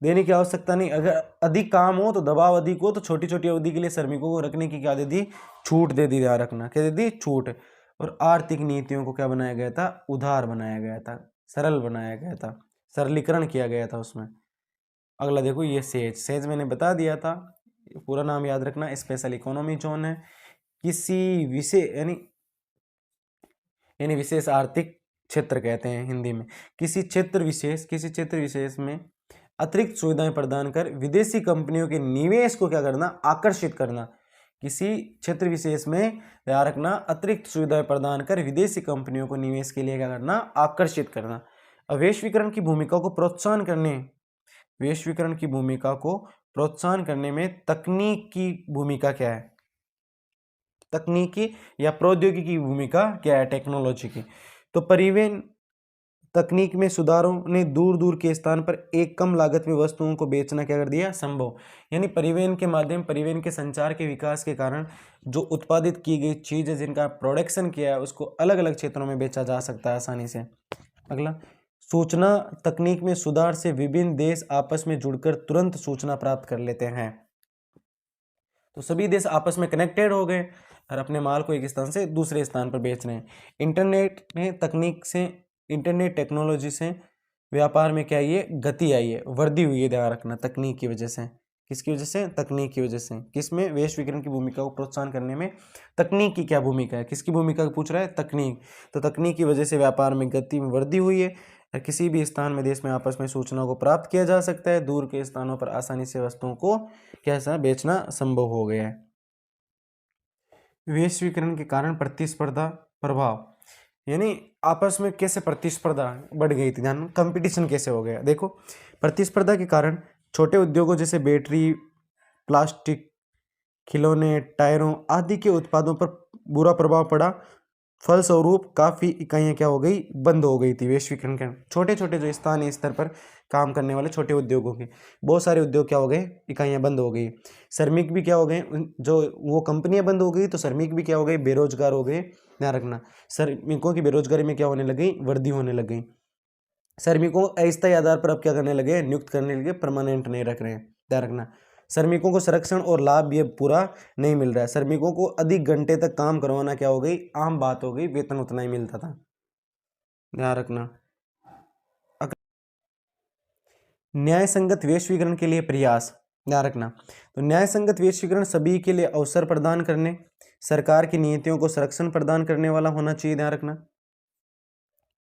देने की आवश्यकता नहीं, अगर अधिक काम हो तो दबाव अधिक हो तो छोटी छोटी अवधि के लिए श्रमिकों को रखने की क्या दे दी, छूट दे दी, ध्यान रखना, क्या दे दी, छूट। और आर्थिक नीतियों को क्या बनाया गया था, उदार बनाया गया था, सरल बनाया गया था, सरलीकरण किया गया था उसमें। अगला देखो ये सेज मैंने बता दिया था, पूरा नाम याद रखना, स्पेशल इकोनॉमी जोन है। किसी विशेष यानी विशेष आर्थिक क्षेत्र कहते हैं हिंदी में, किसी क्षेत्र विशेष में अतिरिक्त सुविधाएं प्रदान कर विदेशी कंपनियों के निवेश को क्या करना, आकर्षित करना। किसी क्षेत्र विशेष में ध्यान रखना, अतिरिक्त सुविधाएं प्रदान कर विदेशी कंपनियों को निवेश के लिए क्या करना, आकर्षित करना। वैश्वीकरण की भूमिका को प्रोत्साहन करने में तकनीक की भूमिका क्या है, तकनीकी या प्रौद्योगिकी की भूमिका क्या है, टेक्नोलॉजी की। तो परिवहन तकनीक में सुधारों ने दूर दूर के स्थान पर एक कम लागत में वस्तुओं को बेचना क्या कर दिया, संभव। यानी परिवहन के माध्यम, परिवहन के संचार के विकास के कारण जो उत्पादित की गई चीज है, जिनका प्रोडक्शन किया है, उसको अलग अलग क्षेत्रों में बेचा जा सकता है आसानी से। अगला, सूचना तकनीक में सुधार से विभिन्न देश आपस में जुड़कर तुरंत सूचना प्राप्त कर लेते हैं। तो सभी देश आपस में कनेक्टेड हो गए और अपने माल को एक स्थान से दूसरे स्थान पर बेच रहे हैं। इंटरनेट टेक्नोलॉजी से व्यापार में क्या ये गति आई है, वृद्धि हुई है, ध्यान रखना, तकनीक की वजह से। किसकी वजह से? तकनीक की वजह से। किसमें? वैश्वीकरण की भूमिका को प्रोत्साहन करने में तकनीक की क्या भूमिका है? किसकी भूमिका पूछ रहा है? तकनीक। तो तकनीक की वजह से व्यापार में गति में वृद्धि हुई है और किसी भी स्थान में, देश में आपस में सूचना को प्राप्त किया जा सकता है। दूर के स्थानों पर आसानी से वस्तुओं को कैसा बेचना संभव हो गया है। वैश्वीकरण के कारण प्रतिस्पर्धा प्रभाव, यानी आपस में कैसे प्रतिस्पर्धा बढ़ गई थी, ध्यान, कंपटीशन कैसे हो गया। देखो, प्रतिस्पर्धा के कारण छोटे उद्योगों जैसे बैटरी, प्लास्टिक, खिलौने, टायरों आदि के उत्पादों पर बुरा प्रभाव पड़ा। फलस्वरूप काफ़ी इकाइयाँ क्या हो गई, बंद हो गई थी वैश्वीकरण के। छोटे छोटे जो स्थानीय स्तर पर काम करने वाले छोटे उद्योगों के बहुत सारे उद्योग क्या हो गए, इकाइयाँ बंद हो गई। श्रमिक भी क्या हो गए, जो वो कंपनियां बंद हो गई तो श्रमिक भी क्या हो गए, बेरोजगार हो गए। ध्यान रखना, श्रमिकों की बेरोजगारी में क्या होने लगी, वृद्धि होने लगी। श्रमिकों को अस्थायी आधार पर अब क्या करने लगे, नियुक्त करने लगे, परमानेंट नहीं रख रहे हैं। ध्यान रखना, श्रमिकों को संरक्षण और लाभ भी पूरा नहीं मिल रहा है। श्रमिकों को अधिक घंटे तक काम करवाना क्या हो गई, आम बात हो गई, वेतन उतना ही मिलता था। ध्यान रखना। न्याय संगत वैश्वीकरण के लिए प्रयास, ध्यान रखना, तो न्याय संगत वैश्वीकरण सभी के लिए अवसर प्रदान करने, सरकार की नीतियों को संरक्षण प्रदान करने वाला होना चाहिए। ध्यान रखना,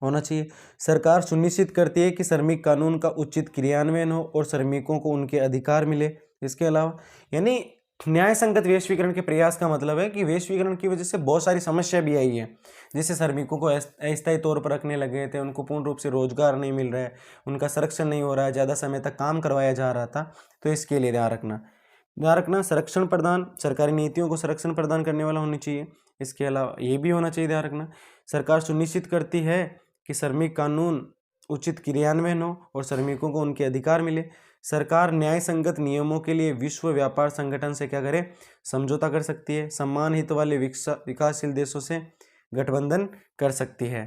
होना चाहिए। सरकार सुनिश्चित करती है कि श्रमिक कानून का उचित क्रियान्वयन हो और श्रमिकों को उनके अधिकार मिले। इसके अलावा, यानी न्याय संगत वैश्वीकरण के प्रयास का मतलब है कि वैश्वीकरण की वजह से बहुत सारी समस्या भी आई है। जैसे श्रमिकों को अस्थायी तौर पर रखने लगे थे, उनको पूर्ण रूप से रोजगार नहीं मिल रहा है, उनका संरक्षण नहीं हो रहा है, ज़्यादा समय तक काम करवाया जा रहा था। तो इसके लिए ध्यान रखना, संरक्षण प्रदान, सरकारी नीतियों को संरक्षण प्रदान करने वाला होना चाहिए। इसके अलावा ये भी होना चाहिए, ध्यान रखना, सरकार सुनिश्चित करती है कि श्रमिक कानून उचित क्रियान्वयन हो और श्रमिकों को उनके अधिकार मिले। सरकार न्याय संगत नियमों के लिए विश्व व्यापार संगठन से क्या करे, समझौता कर सकती है। सम्मान हित वाले विकासशील देशों से गठबंधन कर सकती है।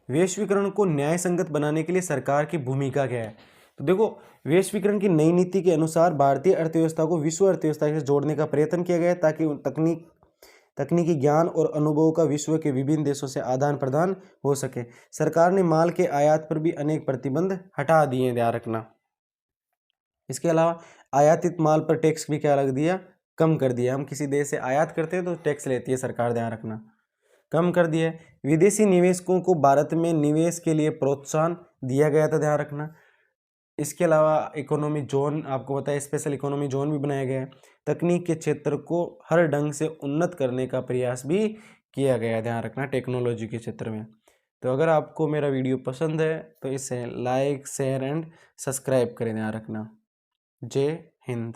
वैश्वीकरण को न्याय संगत बनाने के लिए सरकार की भूमिका क्या है? तो देखो, वैश्वीकरण की नई नीति के अनुसार भारतीय अर्थव्यवस्था को विश्व अर्थव्यवस्था से जोड़ने का प्रयत्न किया गया ताकि तकनीकी ज्ञान और अनुभव का विश्व के विभिन्न देशों से आदान प्रदान हो सके। सरकार ने माल के आयात पर भी अनेक प्रतिबंध हटा दिए, ध्यान रखना। इसके अलावा आयातित माल पर टैक्स भी क्या लग दिया, कम कर दिया। हम किसी देश से आयात करते हैं तो टैक्स लेती है सरकार, ध्यान रखना, कम कर दिया। विदेशी निवेशकों को भारत में निवेश के लिए प्रोत्साहन दिया गया था, ध्यान रखना। इसके अलावा इकोनॉमी जोन, आपको बताया, स्पेशल इकोनॉमी जोन भी बनाया गया है। तकनीक के क्षेत्र को हर ढंग से उन्नत करने का प्रयास भी किया गया है, ध्यान रखना, टेक्नोलॉजी के क्षेत्र में। तो अगर आपको मेरा वीडियो पसंद है तो इसे लाइक, शेयर एंड सब्सक्राइब करें, ध्यान रखना। जय हिंद।